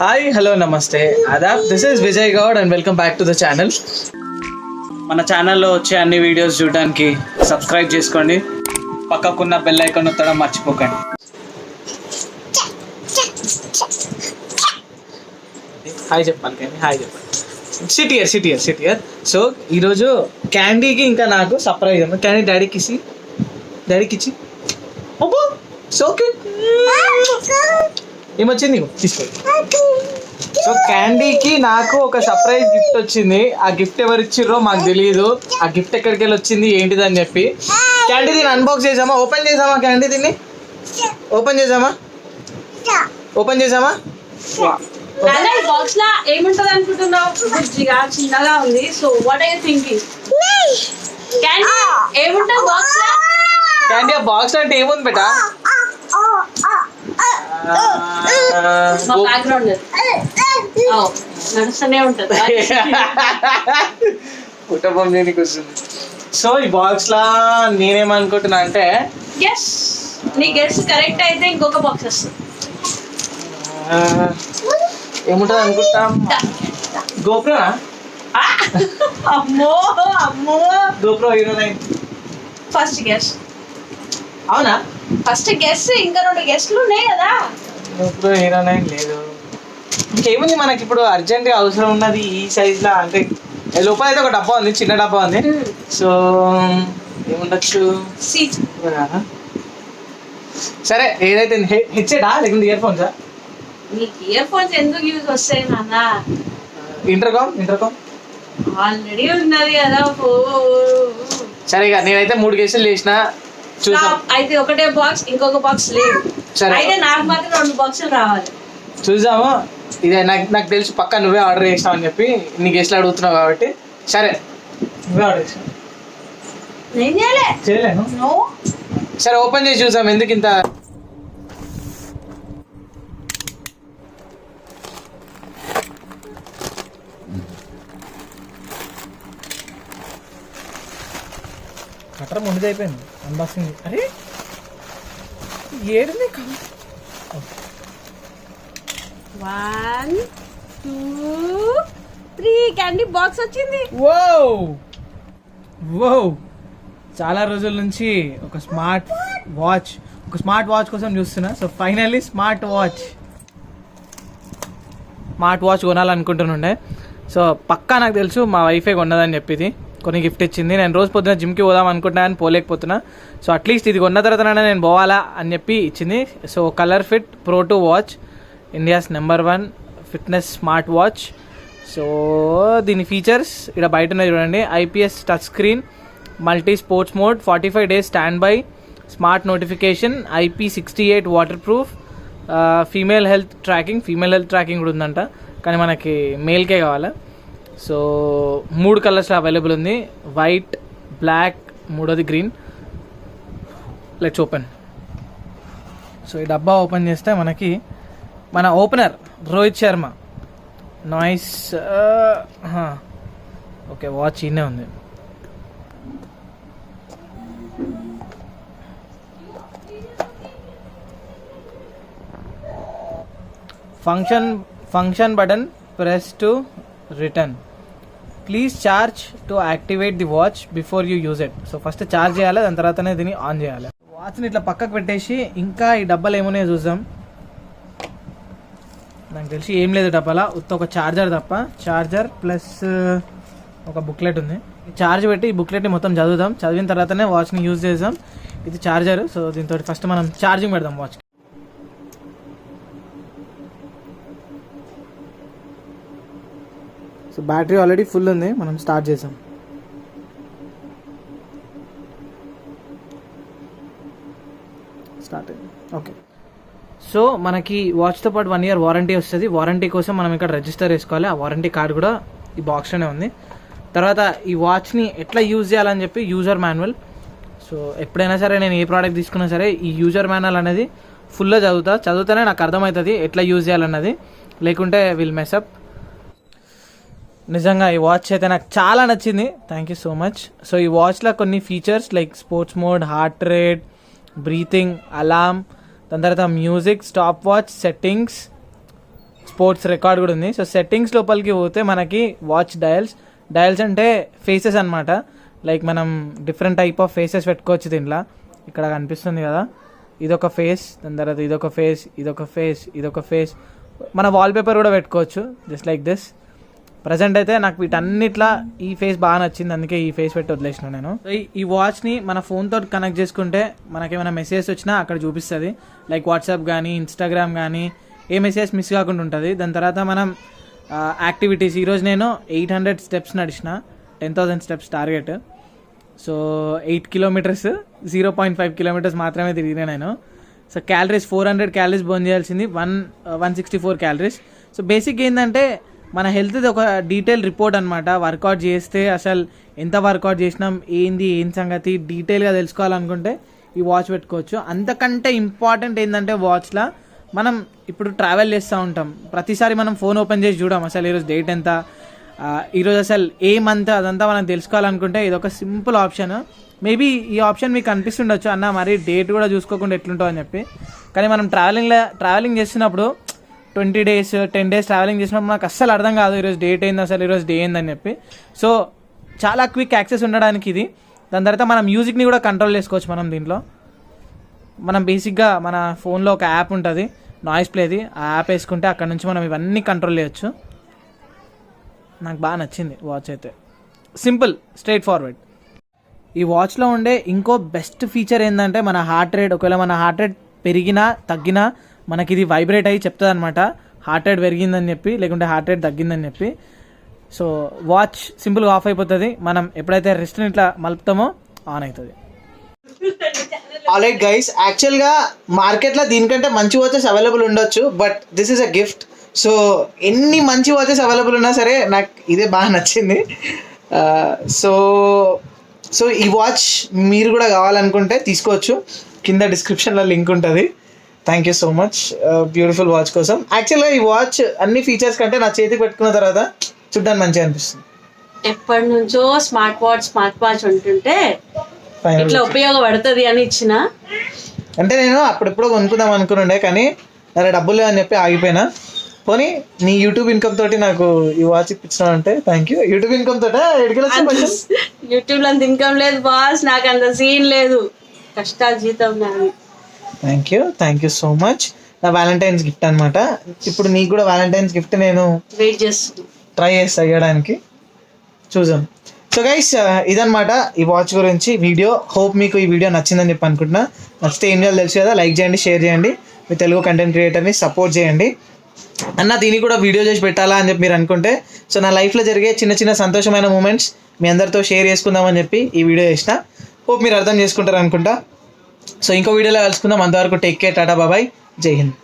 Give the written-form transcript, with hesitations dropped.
Hi hello నమస్తే ఆదాబ్, this is Vijay Goud and welcome back to the channel. మన ఛానల్లో వచ్చే అన్ని వీడియోస్ చూడడానికి సబ్స్క్రైబ్ చేసుకోండి, పక్కకున్న బెల్ ఐకాన్ నొక్కడం మర్చిపోకండి. హాయ్ చెప్పాలి కానీ హాయ్ చెప్పండి. సిటియర్. సో ఈరోజు క్యాండీకి ఇంకా నాకు సర్ప్రైజ్ ఉంది. క్యాండీ డాడీకి ఇచ్చి సో క్యూట్. ఏమొచ్చింది తీసుకో. సో క్యాండీకి నాకు ఒక సర్ప్రైజ్ గిఫ్ట్ వచ్చింది. ఆ గిఫ్ట్ ఎవరు ఇచ్చిర్రో మాకు తెలియదు. ఆ గిఫ్ట్ ఎక్కడికి వెళ్ళి వచ్చింది ఏంటిది అని చెప్పి క్యాండీ దీన్ని అన్బాక్స్ చేసామా, ఓపెన్ చేసామా? క్యాండీ దీన్ని ఓపెన్ చేసామా? బాక్స్ లా ఏముంటది అనుకుంటున్నావు? బుజ్జిగా చిన్నగా ఉంది. So what are you thinking? Candy ఏముంటది బాక్స్ లా? క్యాండీ ఆ బాక్స్ అంటే ఏముంది బేటా? బ్యాక్గ్రౌండ్ నడుస్తూనే ఉంటది. కుటుంబం దేనికి వస్తుంది. సో ఈ బాక్స్ లా నేనేమనుకుంటున్నా అంటే గెస్, నీ గెస్ కరెక్ట్ అయితే ఇంకొక బాక్స్ వస్తుంది. ఏముంటది అనుకుంటాం? గోప్రోనా? అమ్మో గోప్రో హీరో 9. First guess. అవునా? ఫస్ట్ గెస్, ఇంకా 2 గెస్ట్లు ఉన్నాయి కదా. గోప్రో హీరో 9 లేదు. ఇంకేముంది మనకి ఇప్పుడు అర్జెంట్ గా అవసరం ఉన్నది ఈ సైజ్ లా అంటే లోపల అయితే ఒక డబ్బా ఉంది, చిన్న డబ్బా ఉంది. సో ఏముండొచ్చు? సీట్. సరే ఏదైతే హెడ్సెటా లేకుంటే ఇయర్ ఫోన్సా? నీకు ఇయర్ ఫోన్స్ ఎందుకు యూజ్ వస్తాయి నాన్న? ఇంటర్కామ్ ఆల్రెడీ ఉన్నది కదా. సరే ఇక నేనైతే 3 గెస్టులు చేసిన. అయితే ఒకటే బాక్స్, ఇంకొక బాక్స్ లేదు. అయితే నాకు మాత్రం 2 బాక్సులు రావాలి. చూసాము. ఇదే నాకు తెలుసు పక్కా నువ్వే ఆర్డర్ చేసినావు అని చెప్పి నీ గెస్ట్లు అడుగుతున్నావు కాబట్టి సరే నువ్వే ఆర్డర్ చేసినావు. నేను చేయలేను. సరే ఓపెన్ చేసి చూసాం ఎందుకు ఇంత. కట్టర్ ముందుగా అయిపోయింది అన్బాక్సింగ్. అరే ఏడుంది? 1 2 3 క్యాండీ బాక్స్ వచ్చింది. వో చాలా రోజుల నుంచి ఒక స్మార్ట్ వాచ్ కోసం చూస్తున్నా. సో ఫైనల్లీ స్మార్ట్ వాచ్ కొనాలనుకుంటుండే. సో పక్కా నాకు తెలుసు మా వైఫే కొన్నదని చెప్పింది, కొన్ని గిఫ్ట్ ఇచ్చింది. నేను రోజు పొద్దున జిమ్కి పోదాం అనుకుంటున్నా అని పోలేకపోతున్నా. సో అట్లీస్ట్ ఇది కొన్న తర్వాత నేను పోవాలా అని చెప్పి ఇచ్చింది. So colour fit Pro 2 watch, India's number 1 fitness smart watch. So దీని ఫీచర్స్ ఇక్కడ బయట ఉన్నాయి చూడండి. IPS touch screen, multi sports mode, 45 days stand by, smart notification, IP68 water proof, female health tracking కూడా ఉందంట, కానీ మనకి మేల్కే కావాలి. సో 3 కలర్స్లో అవైలబుల్ ఉంది, వైట్, బ్లాక్, మూడోది గ్రీన్. Let's open. సో ఈ డబ్బా ఓపెన్ చేస్తే మనకి మన opener Rohit Sharma noise. Okay watch ఇన్నే ఉంది. Function button press to return. Please charge to activate the watch before you use it. So first charge చేయాలి, దాని తర్వాతనే దీన్ని ఆన్ చేయాలి. వాచ్ని ఇట్లా పక్కకు పెట్టేసి ఇంకా ఈ డబ్బాలు ఏమున్నాయో చూద్దాం. నాకు తెలిసి ఏం లేదు డబ్బాలా, ఉత్త ఒక చార్జర్ తప్ప. చార్జర్ ప్లస్ ఒక బుక్లెట్ ఉంది. చార్జ్ పెట్టి ఈ బుక్లెట్ని మొత్తం చదువుదాం, చదివిన తర్వాతనే వాచ్ని యూజ్ చేద్దాం. ఇది చార్జర్. సో దీంతో ఫస్ట్ మనం ఛార్జింగ్ పెడదాం వాచ్కి. సో బ్యాటరీ ఆల్రెడీ ఫుల్ ఉంది, మనం స్టార్ట్ చేసాం. స్టార్ట్ అయింది. ఓకే. సో మనకి వాచ్తో పాటు 1 year వారంటీ వస్తుంది. వారంటీ కోసం మనం ఇక్కడ రిజిస్టర్ చేసుకోవాలి. ఆ వారంటీ కార్డ్ కూడా ఈ బాక్స్లోనే ఉంది. తర్వాత ఈ వాచ్ని ఎట్లా యూజ్ చేయాలని చెప్పి యూజర్ మాన్యువల్. సో ఎప్పుడైనా సరే నేను ఏ ప్రోడక్ట్ తీసుకున్నా సరే ఈ యూజర్ మాన్యువల్ అనేది ఫుల్గా చదివితేనే నాకు అర్థమవుతుంది ఎట్లా యూజ్ చేయాలన్నది, లేకుంటే విల్ మెస్అప్. నిజంగా ఈ వాచ్ అయితే నాకు చాలా నచ్చింది. Thank you so much. So ఈ వాచ్లో కొన్ని features like sports mode, heart rate, breathing, alarm, దాని తర్వాత music, stop watch, settings, sports record కూడా ఉంది. సో సెట్టింగ్స్ లోపలికి పోతే మనకి వాచ్ డయల్స్ అంటే ఫేసెస్ అనమాట. లైక్ మనం డిఫరెంట్ టైప్ ఆఫ్ ఫేసెస్ పెట్టుకోవచ్చు దీంట్లో. ఇక్కడ కనిపిస్తుంది కదా, ఇదొక ఫేస్, దాని తర్వాత ఇదొక ఫేస్. మన వాల్పేపర్ కూడా పెట్టుకోవచ్చు జస్ట్ లైక్ దిస్. ప్రజెంట్ అయితే నాకు వీటన్నిట్లా ఈ ఫేస్ బాగా నచ్చింది, అందుకే ఈ ఫేస్ పెట్టి వదిలేసిన నేను. ఈ వాచ్ని మన ఫోన్తో కనెక్ట్ చేసుకుంటే మనకేమైనా మెసేజ్ వచ్చినా అక్కడ చూపిస్తుంది. లైక్ వాట్సాప్ కానీ ఇన్స్టాగ్రామ్ కానీ ఏ మెసేజ్ మిస్ కాకుండా ఉంటుంది. దాని తర్వాత మనం యాక్టివిటీస్, ఈరోజు నేను 800 స్టెప్స్ నడిచిన, 10,000 steps target. So 8 kilometres 0.5 kilometres మాత్రమే తిరిగినా నేను. సో క్యాలరీస్ 400 క్యాలరీస్ బర్న్ చేయాల్సింది, 164 క్యాలరీస్. సో బేసిక్ ఏంటంటే మన హెల్త్ది ఒక డీటెయిల్ రిపోర్ట్ అనమాట. వర్కౌట్ చేస్తే అసలు ఎంత వర్కౌట్ చేసినాం, ఏం సంగతి డీటెయిల్గా తెలుసుకోవాలనుకుంటే ఈ వాచ్ పెట్టుకోవచ్చు. అంతకంటే ఇంపార్టెంట్ ఏంటంటే వాచ్లో మనం ఇప్పుడు ట్రావెల్ చేస్తూ ఉంటాం, ప్రతిసారి మనం ఫోన్ ఓపెన్ చేసి చూడం అసలు ఈరోజు డేట్ ఎంత, ఈరోజు అసలు ఏ మంత్, అదంతా మనం తెలుసుకోవాలనుకుంటే ఇది ఒక సింపుల్ ఆప్షన్. మేబీ ఈ ఆప్షన్ మీకు అనిపిస్తుండొచ్చు, అన్న మరి డేట్ కూడా చూసుకోకుండా ఎట్లుంటుందో అని చెప్పి. కానీ మనం ట్రావెలింగ్ చేస్తున్నప్పుడు 20 days 10 days ట్రావెలింగ్ చేసినప్పుడు నాకు అస్సలు అర్థం కాదు ఈరోజు డేట్ ఏంది, అసలు ఈరోజు డే ఏందని చెప్పి. సో చాలా క్విక్ యాక్సెస్ ఉండడానికి ఇది. దాని తర్వాత మనం మ్యూజిక్ని కూడా కంట్రోల్ చేసుకోవచ్చు మనం దీంట్లో. మనం బేసిక్గా మన ఫోన్లో ఒక యాప్ ఉంటుంది నాయిస్ ప్లేది, ఆ యాప్ వేసుకుంటే అక్కడ నుంచి మనం ఇవన్నీ కంట్రోల్ చేయొచ్చు. నాకు బాగా నచ్చింది వాచ్ అయితే, సింపుల్ స్ట్రైట్ ఫార్వర్డ్. ఈ వాచ్లో ఉండే ఇంకో బెస్ట్ ఫీచర్ ఏంటంటే మన హార్ట్ రేట్, ఒకవేళ మన హార్ట్ రేట్ పెరిగినా తగ్గినా మనకి ఇది వైబ్రేట్ అయ్యి చెప్తుంది అనమాట హార్ట్ రేట్ పెరిగిందని చెప్పి, లేకుంటే హార్ట్ రేట్ తగ్గిందని చెప్పి. సో వాచ్ సింపుల్గా ఆఫ్ అయిపోతుంది, మనం ఎప్పుడైతే రిస్ట్ని ఇట్లా మలుపుతామో ఆన్ అవుతుంది. ఆల్రైట్ గైస్, యాక్చువల్గా మార్కెట్లో దీనికంటే మంచి వాచెస్ అవైలబుల్ ఉండొచ్చు, but this is a gift. So ఎన్ని మంచి వాచెస్ అవైలబుల్ ఉన్నా సరే నాకు ఇదే బాగా నచ్చింది. సో ఈ వాచ్ మీరు కూడా కావాలనుకుంటే తీసుకోవచ్చు, కింద డిస్క్రిప్షన్లో లింక్ ఉంటుంది. Thank you so much beautiful watch కోసం. యాక్చువల్గా ఈ వాచ్ అన్ని ఫీచర్స్ కంటే నా చేతికి పెట్టుకున్న తర్వాత చూడడానికి మంచిగా అనిపిస్తుంది. ఎప్పటి నుంచో స్మార్ట్ వాచ్ ఉంటుంటే ఇట్లా ఉపయోగపడుతుంది అని ఇచ్చిన. అంటే నేను అప్పుడెప్పుడో కొనుక్కుందాం అనుకున్నాండే, కానీ అరే డబ్బులు లేవని చెప్పి ఆగిపోయినా. పోనీ నీ యూట్యూబ్ ఇన్కమ్ తోటి నాకు ఈ వాచ్ ఇప్పించినావు అంటే థ్యాంక్ యూ. యూట్యూబ్ ఇన్కమ్ తోట యూట్యూబ్లో అంత ఇన్కమ్ లేదు బాస్, నాకు అంత సీన్ లేదు, కష్టాలు జీతం నాది. Thank you so much. నా వ్యాలంటైన్స్ గిఫ్ట్ అనమాట. ఇప్పుడు నీకు కూడా వ్యాలంటైన్స్ గిఫ్ట్ నేను వెయిట్ చేస్తున్నా, ట్రై చేస్తా ఇవ్వడానికి, చూద్దాం. సో గైస్ ఇదనమాట ఈ వాచ్ గురించి వీడియో. హోప్ మీకు ఈ వీడియో నచ్చిందని చెప్పి అనుకుంటున్నా. నచ్చితే ఏం చేయాలో తెలుసు కదా, లైక్ చేయండి, షేర్ చేయండి, మీ తెలుగు కంటెంట్ క్రియేటర్ని సపోర్ట్ చేయండి. అన్న దీన్ని కూడా వీడియో చేసి పెట్టాలా అని చెప్పి మీరు అనుకుంటే, సో నా లైఫ్లో జరిగే చిన్న సంతోషమైన మూమెంట్స్ మీ అందరితో షేర్ చేసుకుందామని చెప్పి ఈ వీడియో చేసిన. హోప్ మీరు అర్థం చేసుకుంటారు అనుకుంటా. సో ఇంకో వీడియోలో కలుసుకుందాం. అంతవరకు టేక్ కేర్, టాటా బాబాయ్, జై హింద్.